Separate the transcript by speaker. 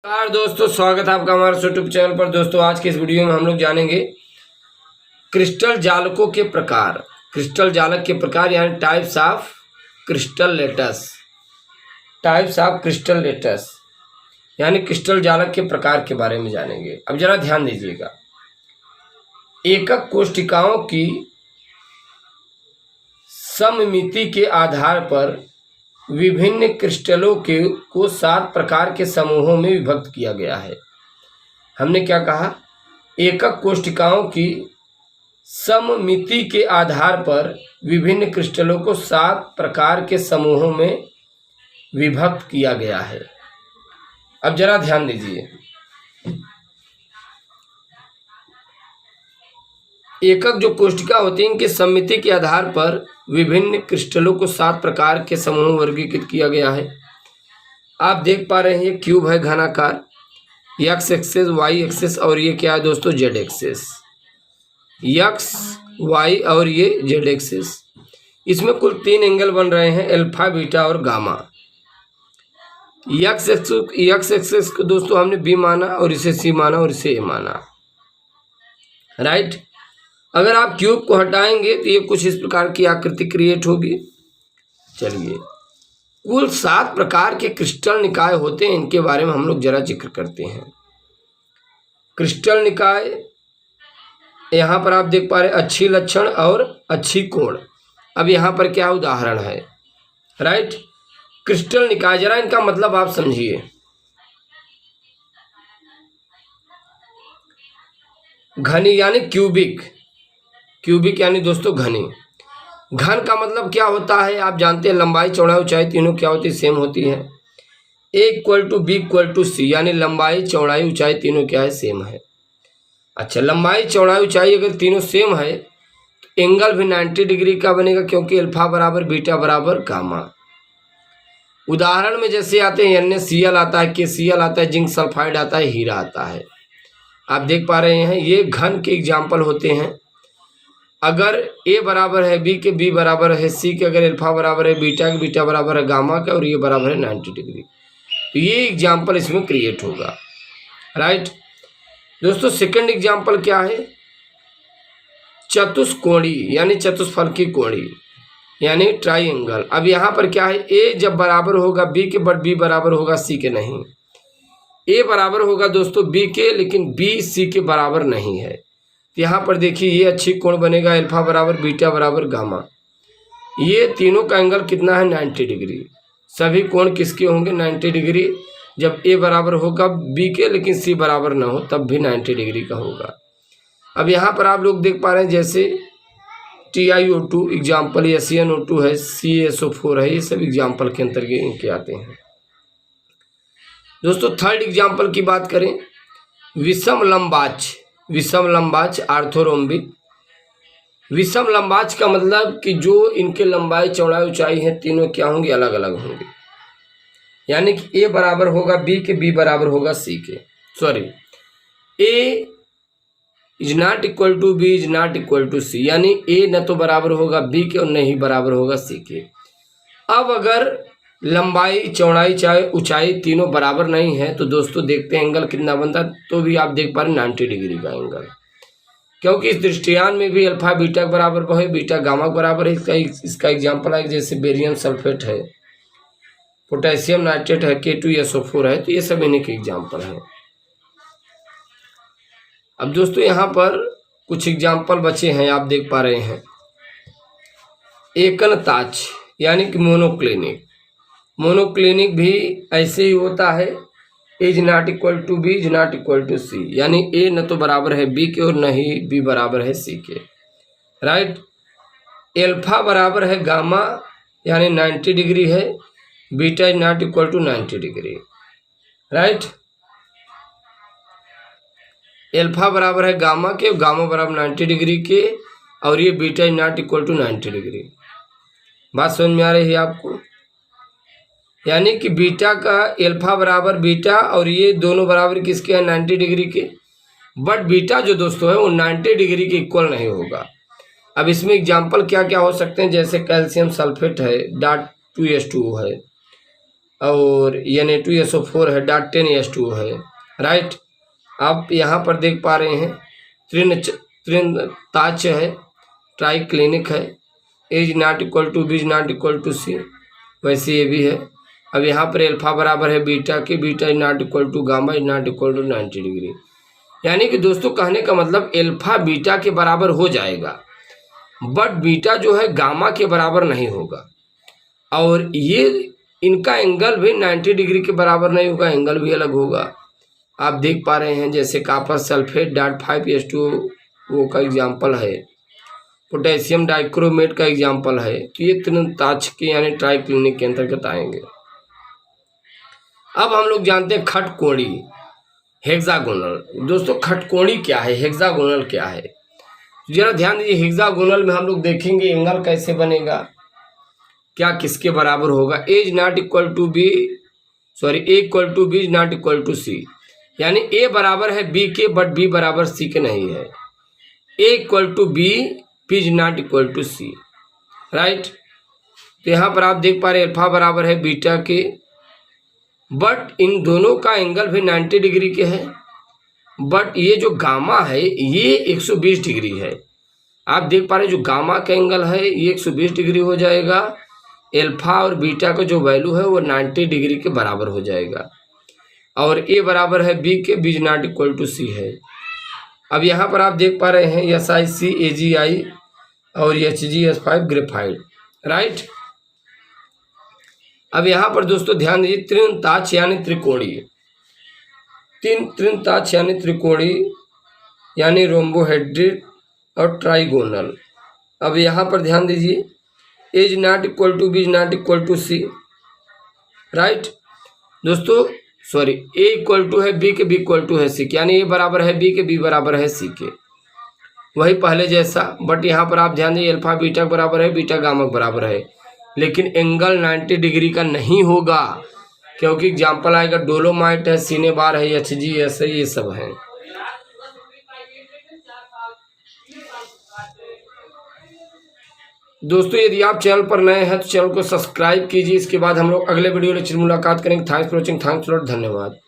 Speaker 1: नमस्कार दोस्तों, स्वागत है आपका हमारे यूट्यूब चैनल पर। दोस्तों आज के इस वीडियो में हम लोग जानेंगे क्रिस्टल जालकों के प्रकार। क्रिस्टल जालक के प्रकार यानी types of crystal lattice. Types of crystal lattice यानी क्रिस्टल जालक के प्रकार के बारे में जानेंगे। अब जरा ध्यान दीजिएगा, एकक कोशिकाओं की सममिति के आधार पर विभिन्न क्रिस्टलों को 7 प्रकार के समूहों में विभक्त किया गया है। हमने क्या कहा? एकक कोशिकाओं की सममिति के आधार पर विभिन्न क्रिस्टलों को 7 प्रकार के समूहों में विभक्त किया गया है। अब जरा ध्यान दीजिए, एकक जो कोशिका होती है इनकी सममिति के आधार पर विभिन्न क्रिस्टलों को 7 प्रकार के समूहों में वर्गीकृत किया गया है। आप देख पा रहे हैं, ये क्यूब है घनाकार, एक्स एक्सेस, वाई एक्सेस और ये क्या है दोस्तों? Z access. एक्स, वाई और ये जेड एक्सेस। इसमें कुल 3 एंगल बन रहे हैं, अल्फा, बीटा और गामा। एक्स एक्सेस को दोस्तों हमने बी माना और इसे सी माना और इसे ए माना, राइट। अगर आप क्यूब को हटाएंगे तो ये कुछ इस प्रकार की आकृति क्रिएट होगी। चलिए, कुल 7 प्रकार के क्रिस्टल निकाय होते हैं, इनके बारे में हम लोग जरा जिक्र करते हैं। क्रिस्टल निकाय यहाँ पर आप देख पा रहे हैं, अच्छी लक्षण और अच्छी कोण। अब यहाँ पर क्या उदाहरण है, राइट। क्रिस्टल निकाय, जरा इनका मतलब आप समझिए। घनी यानी क्यूबिक, क्यूबिक यानी दोस्तों घनी। घन का मतलब क्या होता है? आप जानते हैं, लंबाई चौड़ाई ऊंचाई तीनों क्या होती है? सेम होती है। A = B = C यानी लंबाई चौड़ाई ऊंचाई तीनों क्या है? सेम है। अच्छा, लंबाई चौड़ाई ऊंचाई अगर तीनों सेम है तो एंगल भी 90 डिग्री का बनेगा, क्योंकि अल्फा बराबर बीटा बराबर गामा। उदाहरण में जैसे आते हैं NaCl आता है, KCl आता है, जिंक सल्फाइड आता है, हीरा आता है। आप देख पा रहे हैं, ये घन के एग्जाम्पल होते हैं। अगर A बराबर है B के, B बराबर है C के, अगर अल्फा बराबर है बीटा के, बीटा बराबर है गामा के और ये बराबर है 90 डिग्री, तो ये एग्जाम्पल इसमें क्रिएट होगा, राइट। दोस्तों सेकंड एग्जाम्पल क्या है? चतुष्कोणी यानी चतुष्फलकी कोणी यानी ट्राइंगल। अब यहाँ पर क्या है? A जब बराबर होगा B के बट B बराबर होगा C के नहीं। A बराबर होगा दोस्तों B के, लेकिन B C के बराबर नहीं है। यहाँ पर देखिए, ये अच्छी कोण बनेगा, अल्फा बराबर बीटा बराबर गामा। ये तीनों का एंगल कितना है? 90 डिग्री। सभी कोण किसके होंगे? 90 डिग्री। जब A बराबर होगा B के लेकिन C बराबर ना हो तब भी 90 डिग्री का होगा। अब यहाँ पर आप लोग देख पा रहे हैं, जैसे TiO2 एग्जाम्पल, या CnO2 है, CaSO4 है, ये सब एग्जाम्पल के अंतर्गत इनके आते हैं। दोस्तों थर्ड एग्जाम्पल की बात करें, विषम लंबाच। विषम लंबाच आर्थोरोम्बिक। विषम लंबाच का मतलब कि जो इनके लंबाई चौड़ाई ऊंचाई है तीनों क्या होंगे? अलग अलग होंगे। यानी कि A बराबर होगा B के, B बराबर होगा C के। Sorry, A is not equal to B is not equal to C, यानी A न तो बराबर होगा B के और न ही बराबर होगा C के। अब अगर लंबाई चौड़ाई चाहे ऊंचाई तीनों बराबर नहीं है तो दोस्तों देखते हैं एंगल कितना बनता है। तो भी आप देख पा रहे 90 डिग्री का एंगल, क्योंकि इस दृष्टियान में भी अल्फा बीटा के बराबर है, बीटा गामा के बराबर है। इसका एग्जाम्पल है, जैसे बेरियम सल्फेट है, पोटेशियम नाइट्रेट है, K2SO4 है, तो ये सब इन्हीं के एग्जाम्पल हैं। अब दोस्तों यहाँ पर कुछ एग्जाम्पल बचे हैं, आप देख पा रहे हैं। एकनताच यानी कि मोनोक्लिनिक। मोनोक्लिनिक भी ऐसे ही होता है, is not equal to B is not equal to C, यानी A न तो बराबर है B के और न ही B बराबर है C के, राइट। अल्फा बराबर है गामा यानी 90 डिग्री है, beta is not equal to 90 degree, right. Alpha बराबर है गामा के, गामा बराबर 90 डिग्री के, और ये beta is not equal to 90 degree. बात समझ में आ रही है आपको? यानी कि बीटा का अल्फा बराबर बीटा और ये दोनों बराबर किसके हैं? 90 डिग्री के। बट बीटा जो दोस्तों है वो 90 डिग्री के इक्वल नहीं होगा। अब इसमें एग्जाम्पल क्या क्या हो सकते हैं? जैसे कैल्शियम सल्फेट है, .2H2O है, और Na2SO4 है, डॉट 10H2O है, राइट। आप यहाँ पर देख पा रहे हैं तृणताच है, ट्राइक्लिनिक है, as not equal to B is not equal to c, वैसे ये भी है। अब यहाँ पर अल्फा बराबर है बीटा के, beta is not equal to gamma is not equal to 90 degree. यानी कि दोस्तों कहने का मतलब अल्फा बीटा के बराबर हो जाएगा, बट बीटा जो है गामा के बराबर नहीं होगा, और ये इनका एंगल भी 90 डिग्री के बराबर नहीं होगा, एंगल भी अलग होगा। आप देख पा रहे हैं जैसे कॉपर सल्फेट डॉट 5H2O का एग्जाम्पल है, पोटेशियम डाइक्रोमेट का एग्जाम्पल है, तो ये तृणताच के यानी ट्राइक्लिनिक के अंतर्गत आएंगे। अब हम लोग जानते हैं खटकोणी, हेक्सागोनल। दोस्तों खटकोणी क्या है, हेक्सागोनल क्या है, जरा ध्यान दीजिए। हेक्सागोनल में हम लोग देखेंगे एंगल कैसे बनेगा, क्या किसके बराबर होगा। As not equal to b a equal to B is not equal to c, यानी ए बराबर है बी के बट बी बराबर सी के नहीं है। A equal to B is not equal to C, right. तो यहाँ पर आप देख पा रहे अल्फा बराबर है बीटा के, बट इन दोनों का एंगल भी 90 डिग्री के है, बट ये जो गामा है ये 120 डिग्री है। आप देख पा रहे जो गामा का एंगल है ये 120 डिग्री हो जाएगा, अल्फा और बीटा का जो वैल्यू है वो 90 डिग्री के बराबर हो जाएगा, और ए बराबर है बी के, b is not equal to c है। अब यहाँ पर आप देख पा रहे हैं SiC AgI और HgS5 ग्रेफाइट, राइट। अब यहाँ पर दोस्तों ध्यान दीजिए तृणताच यानी त्रिकोणी, तृणताच यानी त्रिकोणी यानी रोम्बोहेड्रिड और ट्राइगोनल। अब यहाँ पर ध्यान दीजिए A's not equal to B is not equal to C, right दोस्तों। ए इक्वल टू है बी के, बी इक्वल टू है सी के, यानी ए बराबर है बी के, बी बराबर है सी के, वही पहले जैसा। बट यहाँ पर आप ध्यान दीजिए अल्फा बीटा बराबर है, बीटा गामा बराबर है, लेकिन एंगल 90 डिग्री का नहीं होगा, क्योंकि एग्जाम्पल आएगा डोलोमाइट है, सीने बार है, HgS है, ये सब है। दोस्तों यदि आप चैनल पर नए हैं तो चैनल को सब्सक्राइब कीजिए। इसके बाद हम लोग अगले वीडियो लेक्चर मुलाकात करेंगे। Thanks for watching, thanks lot, धन्यवाद।